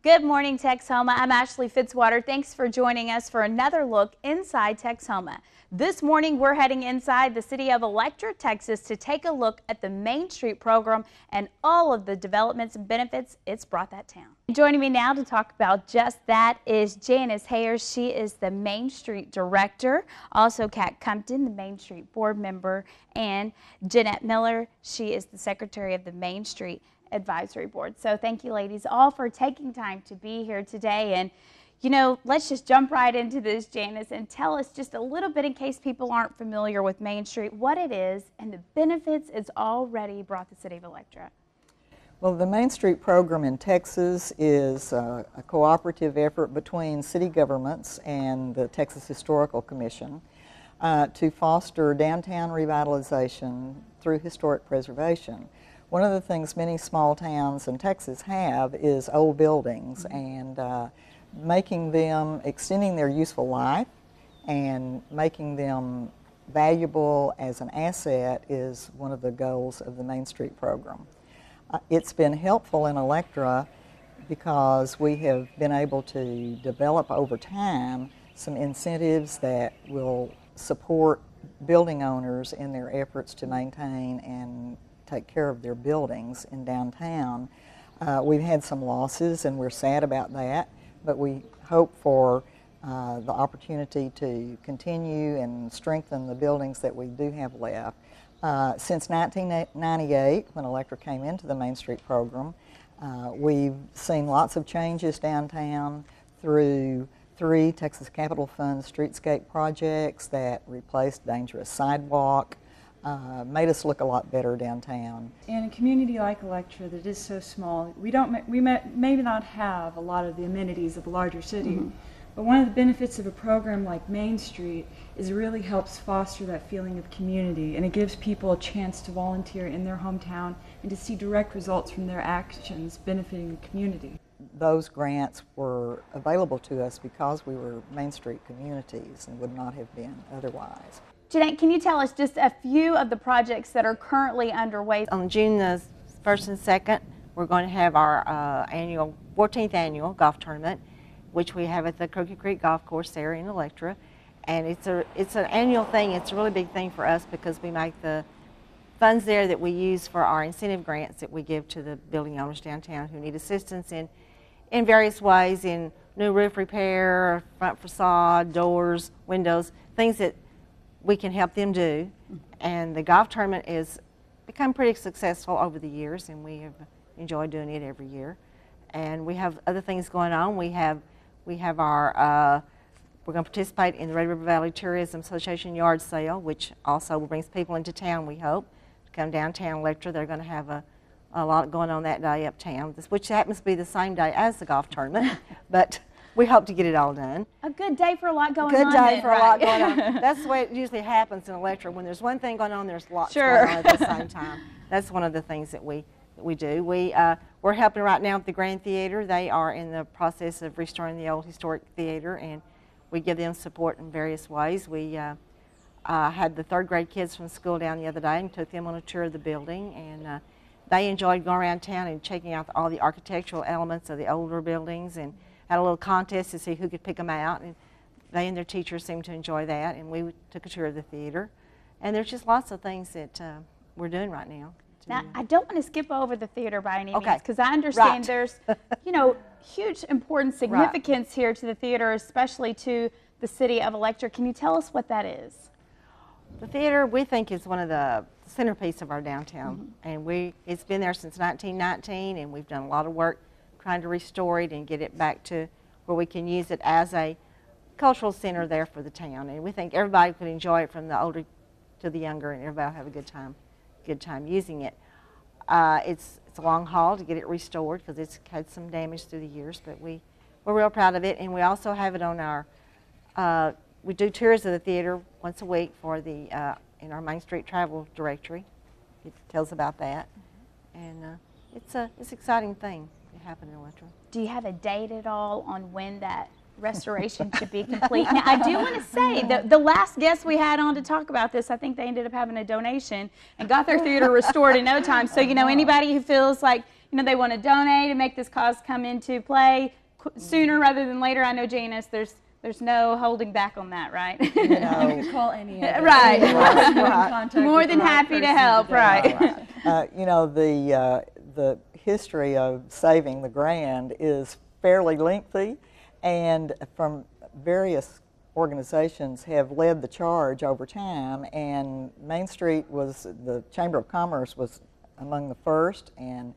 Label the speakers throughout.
Speaker 1: Good morning, Texoma. I'm Ashley FITZWATER. Thanks for joining us for another look inside Texoma. This morning, we're heading inside the city of Electra, Texas to take a look at the Main Street program and all of the developments and benefits it's brought that town. Joining me now to talk about just that is Janice Hayers. She is the Main Street Director. Also, Kat CUMPTON, the Main Street Board Member, and Jeanette Miller. She is the Secretary of the Main Street Advisory Board. So thank you ladies all for taking time to be here today. And you know, let's just jump right into this, Janice, and tell us just a little bit, in case people aren't familiar with Main Street, what it is and the benefits it's already brought the city of Electra.
Speaker 2: Well, the Main Street program in Texas is a cooperative effort between city governments and the Texas Historical Commission to foster downtown revitalization through historic preservation. One of the things many small towns in Texas have is old buildings, and making them, extending their useful life and making them valuable as an asset is one of the goals of the Main Street program. It's been helpful in Electra because we have been able to develop over time some incentives that will support building owners in their efforts to maintain and take care of their buildings in downtown. We've had some losses and we're sad about that, but we hope for the opportunity to continue and strengthen the buildings that we do have left. Since 1998, when Electra came into the Main Street program, we've seen lots of changes downtown through 3 Texas Capital Fund streetscape projects that replaced dangerous sidewalk, made us look a lot better downtown.
Speaker 3: In a community like Electra that is so small, we maybe not have a lot of the amenities of a larger city, but one of the benefits of a program like Main Street is it really helps foster that feeling of community, and it gives people a chance to volunteer in their hometown and to see direct results from their actions benefiting the community.
Speaker 2: Those grants were available to us because we were Main Street communities and would not have been otherwise.
Speaker 1: Jeanette, can you tell us just a few of the projects that are currently underway?
Speaker 4: On June the 1st and 2nd, we're going to have our 14th annual golf tournament, which we have at the Crooked Creek Golf Course there in Electra. And it's an annual thing. It's a really big thing for us because we make the funds there that we use for our incentive grants that we give to the building owners downtown who need assistance in various ways, in new roof repair, front facade, doors, windows, things that we can help them do. And the golf tournament has become pretty successful over the years, and we have enjoyed doing it every year. And we have other things going on. We have our we're going to participate in the Red River Valley Tourism Association yard sale, which also brings people into town, we hope, to come downtown Electra. They're going to have a lot going on that day uptown, which happens to be the same day as the golf tournament, but we hope to get it all done.
Speaker 1: A good day for a lot going on.
Speaker 4: Good day for a lot going on. That's the way it usually happens in Electra. When there's one thing going on, there's lots going on at the same time. That's one of the things that we do. We're helping right now with the Grand Theater. They are in the process of restoring the old historic theater, and we give them support in various ways. We had the 3rd grade kids from school down the other day and took them on a tour of the building, and they enjoyed going around town and checking out all the architectural elements of the older buildings, and had a little contest to see who could pick them out, and they and their teachers seemed to enjoy that, and we took a tour of the theater. And there's just lots of things that we're doing right now.
Speaker 1: Now, I don't want to skip over the theater by any means, because I understand there's, you know, huge important significance here to the theater, especially to the city of Electra. Can you tell us what that is?
Speaker 4: The theater, we think, is one of the centerpiece of our downtown, and it's been there since 1919, and we've done a lot of work trying to restore it and get it back to where we can use it as a cultural center there for the town. And we think everybody could enjoy it, from the older to the younger, and everybody will have a good time using it. It's a long haul to get it restored because it's had some damage through the years, but we're real proud of it. And we also have it on our, we do tours of the theater once a week for the in our Main Street travel directory. It tells about that, and it's an exciting thing to happen in Electra.
Speaker 1: Do you have a date at all on when that restoration should be complete? Now, I do want to say that the last guest we had on to talk about this, I think they ended up having a donation and got their theater restored in no time. So, you know, anybody who feels like, they want to donate and make this cause come into play sooner rather than later. I know, Janice, there's no holding back on that, right?
Speaker 3: You could call any of us.
Speaker 1: Right.
Speaker 3: Right.
Speaker 1: More than happy to help, right.
Speaker 2: The history of saving the Grand is fairly lengthy, and from various organizations have led the charge over time, and Main Street the Chamber of Commerce was among the first, and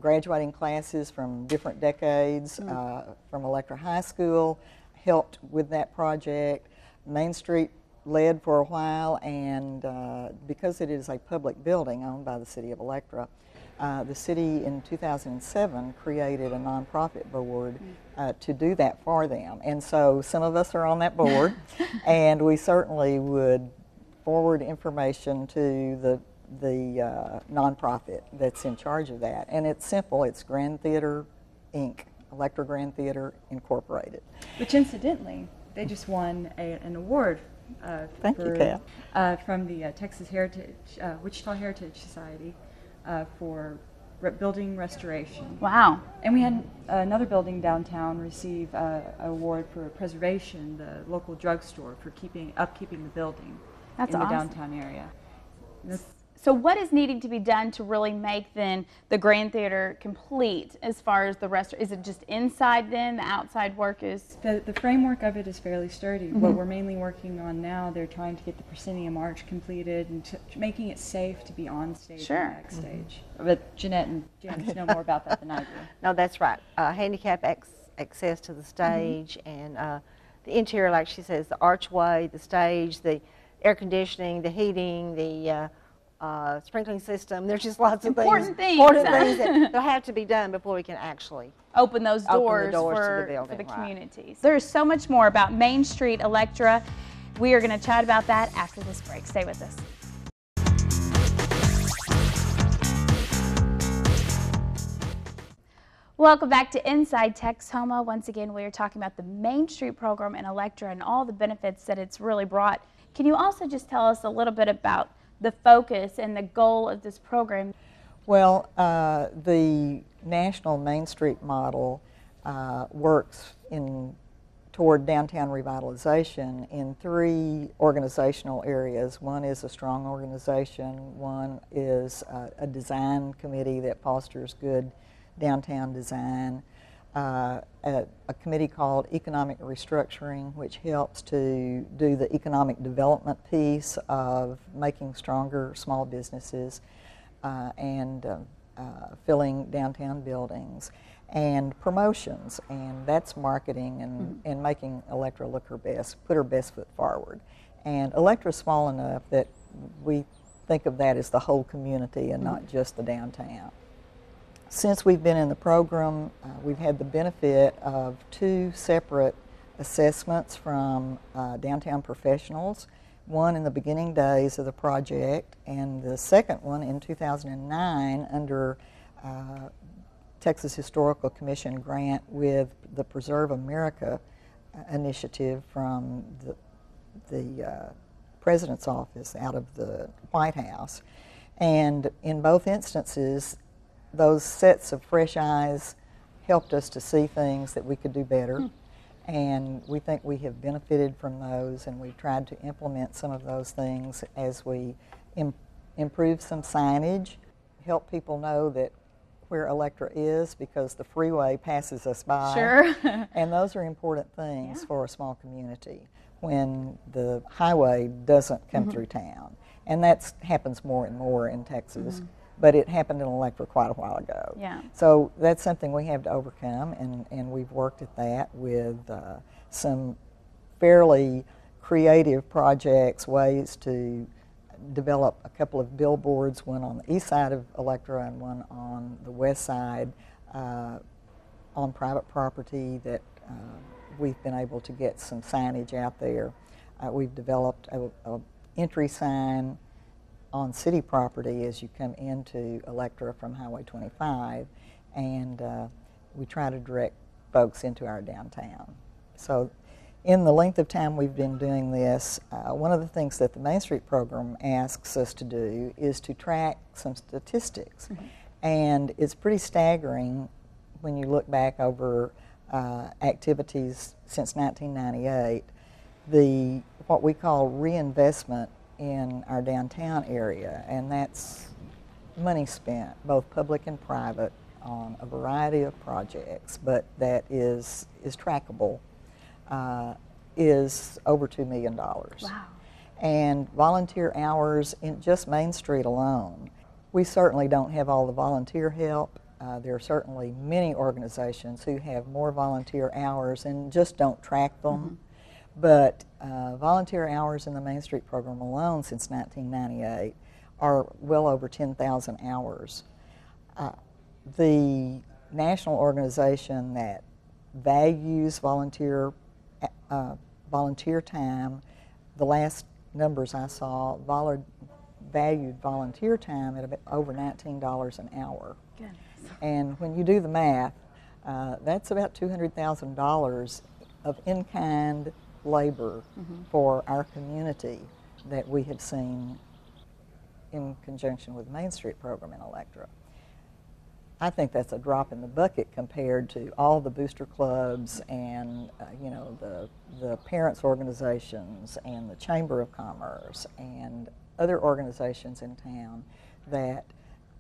Speaker 2: graduating classes from different decades from Electra High School helped with that project. Main Street led for a while, and because it is a public building owned by the City of Electra, the city in 2007 created a nonprofit board to do that for them. And so some of us are on that board, and we certainly would forward information to the nonprofit that's in charge of that. And it's simple. It's Grand Theater, Inc., Electra Grand Theater Incorporated.
Speaker 3: Which incidentally, they just won an award
Speaker 2: Thank you, Kat.
Speaker 3: From the Texas Heritage, Wichita Heritage Society for building restoration.
Speaker 1: Wow.
Speaker 3: And we had another building downtown receive an award for preservation, the local drugstore, for upkeeping the building
Speaker 1: That's
Speaker 3: in the
Speaker 1: awesome.
Speaker 3: downtown area.
Speaker 1: So what is needing to be done to really make then the Grand Theater complete as far as the rest? Is it just inside then? The outside work is?
Speaker 3: The framework of it is fairly sturdy. What we're mainly working on now, they're trying to get the proscenium arch completed and making it safe to be on stage and backstage. But Jeanette and James know more about that than I do.
Speaker 4: No, that's right. Handicap access to the stage and the interior, like she says, the archway, the stage, the air conditioning, the heating, the sprinkling system. There's just lots of
Speaker 1: Important things
Speaker 4: that will have to be done before we can actually
Speaker 1: open those doors,
Speaker 4: to the
Speaker 1: for
Speaker 4: building,
Speaker 1: the
Speaker 4: right.
Speaker 1: communities. There's so much more about Main Street Electra. We are going to chat about that after this break. Stay with us. Welcome back to Inside Texhoma. Once again, we are talking about the Main Street program in Electra and all the benefits that it's really brought. Can you also just tell us a little bit about the focus and the goal of this program?
Speaker 2: Well, the national Main Street model works toward downtown revitalization in 3 organizational areas. One is a strong organization, one is a design committee that fosters good downtown design, a committee called Economic Restructuring, which helps to do the economic development piece of making stronger small businesses and filling downtown buildings, and promotions, and that's marketing and making Electra look her best, put her best foot forward. And Electra's small enough that we think of that as the whole community and not just the downtown. Since we've been in the program, we've had the benefit of 2 separate assessments from downtown professionals, one in the beginning days of the project, and the second one in 2009 under Texas Historical Commission grant with the Preserve America initiative from the President's office out of the White House. And in both instances, those sets of fresh eyes helped us to see things that we could do better, and we think we have benefited from those, and we've tried to implement some of those things as we improve some signage, help people know that where Electra is, because the freeway passes us by.
Speaker 1: Sure.
Speaker 2: And those are important things for a small community when the highway doesn't come through town. And that happens more and more in Texas. But it happened in Electra quite a while ago.
Speaker 1: Yeah.
Speaker 2: So that's something we have to overcome, and we've worked at that with some fairly creative projects, ways to develop a couple of billboards, one on the east side of Electra and one on the west side on private property that we've been able to get some signage out there. We've developed a entry sign on city property as you come into Electra from Highway 25, and we try to direct folks into our downtown. So in the length of time we've been doing this, one of the things that the Main Street program asks us to do is to track some statistics. And it's pretty staggering when you look back over activities since 1998, what we call reinvestment in our downtown area, and that's money spent, both public and private, on a variety of projects, but that is trackable, is over $2 million.
Speaker 1: Wow.
Speaker 2: And volunteer hours in just Main Street alone. We certainly don't have all the volunteer help. There are certainly many organizations who have more volunteer hours and just don't track them. But volunteer hours in the Main Street program alone since 1998 are well over 10,000 hours. The national organization that values volunteer time, the last numbers I saw valued volunteer time at about over $19 an hour.
Speaker 1: Goodness.
Speaker 2: And when you do the math, that's about $200,000 of in-kind labor for our community that we have seen in conjunction with the Main Street program in Electra. I think that's a drop in the bucket compared to all the booster clubs and you know, the parents organizations and the Chamber of Commerce and other organizations in town that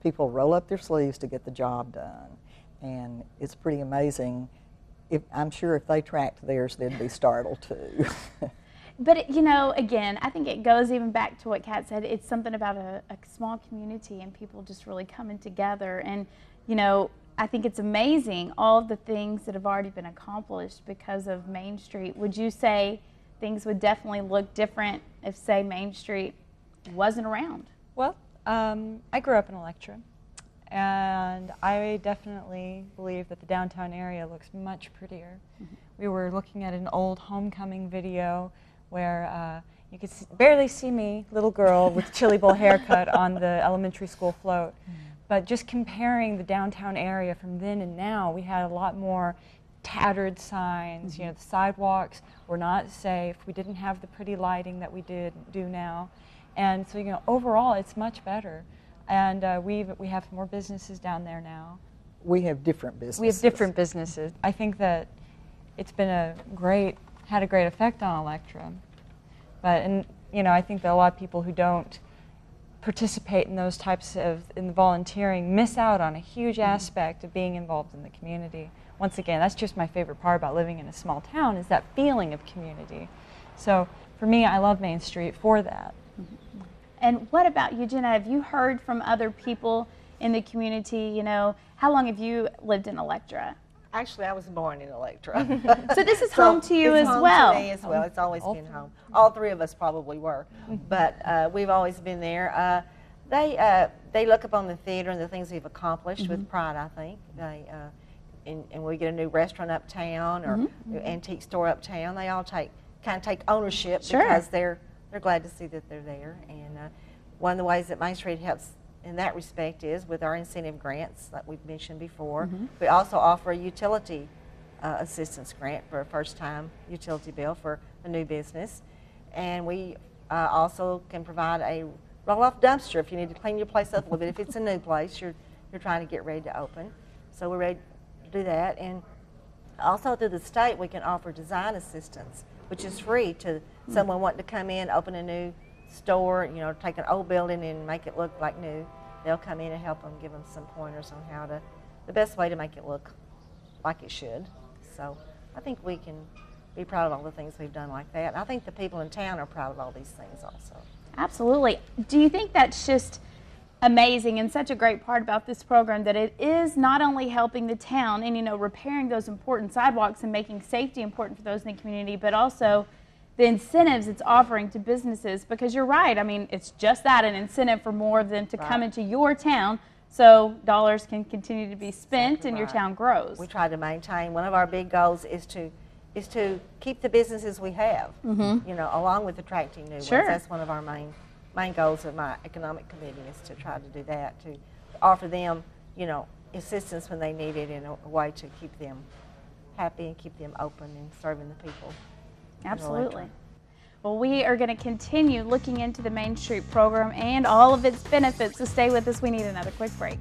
Speaker 2: people roll up their sleeves to get the job done. And it's pretty amazing. I'm sure if they tracked theirs, they'd be startled too.
Speaker 1: But, you know, again, I think it goes even back to what Kat said. It's something about a small community and people just really coming together. And, you know, I think it's amazing all of the things that have already been accomplished because of Main Street. Would you say things would definitely look different if, say, Main Street wasn't around?
Speaker 3: Well, I grew up in Electra, and I definitely believe that the downtown area looks much prettier. We were looking at an old homecoming video where you could barely see me, little girl with chili bowl haircut on the elementary school float. But just comparing the downtown area from then and now, we had a lot more tattered signs. You know, the sidewalks were not safe. We didn't have the pretty lighting that we do now. And so, you know, overall, it's much better. And we have more businesses down there now.
Speaker 2: We have different businesses.
Speaker 3: We have different businesses. I think that it's been had a great effect on Electra. But, and you know, I think that a lot of people who don't participate in those types of the volunteering miss out on a huge aspect of being involved in the community. Once again, that's just my favorite part about living in a small town, is that feeling of community. So for me, I love Main Street for that.
Speaker 1: And what about you, Jenna? Have you heard from other people in the community? You know, how long have you lived in Electra?
Speaker 5: Actually, I was born in Electra.
Speaker 1: So this is home to you
Speaker 5: it's
Speaker 1: as
Speaker 5: home
Speaker 1: well.
Speaker 5: To me as well. It's always been home. All three of us probably were, but we've always been there. They look upon the theater and the things we've accomplished with pride, I think. And we get a new restaurant uptown or new antique store uptown. They all kind of take ownership because they're glad to see that they're there. And one of the ways that Main Street helps in that respect is with our incentive grants, like we've mentioned before. We also offer a utility assistance grant for a first-time utility bill for a new business. And we also can provide a roll-off dumpster if you need to clean your place up a little bit. If it's a new place, you're trying to get ready to open. So we're ready to do that. And also through the state, we can offer design assistance, which is free to someone wanting to come in, open a new store, you know, take an old building and make it look like new. They'll come in and help them, give them some pointers on how the best way to make it look like it should. So I think we can be proud of all the things we've done like that. And I think the people in town are proud of all these things also.
Speaker 1: Absolutely. Do you think that's just amazing and such a great part about this program, that it is not only helping the town and, you know, repairing those important sidewalks and making safety important for those in the community, but also the incentives it's offering to businesses? Because you're right, I mean, it's just that, an incentive for more of them to come into your town so dollars can continue to be spent and your town grows.
Speaker 5: We try to maintain, one of our big goals is to keep the businesses we have, you know, along with attracting new ones. That's one of our main goals of my economic committee, is to try to do that, to offer them, you know, assistance when they need it in a way to keep them happy and keep them open and serving the people.
Speaker 1: Absolutely. Well, we are going to continue looking into the Main Street program and all of its benefits, so stay with us. We need another quick break.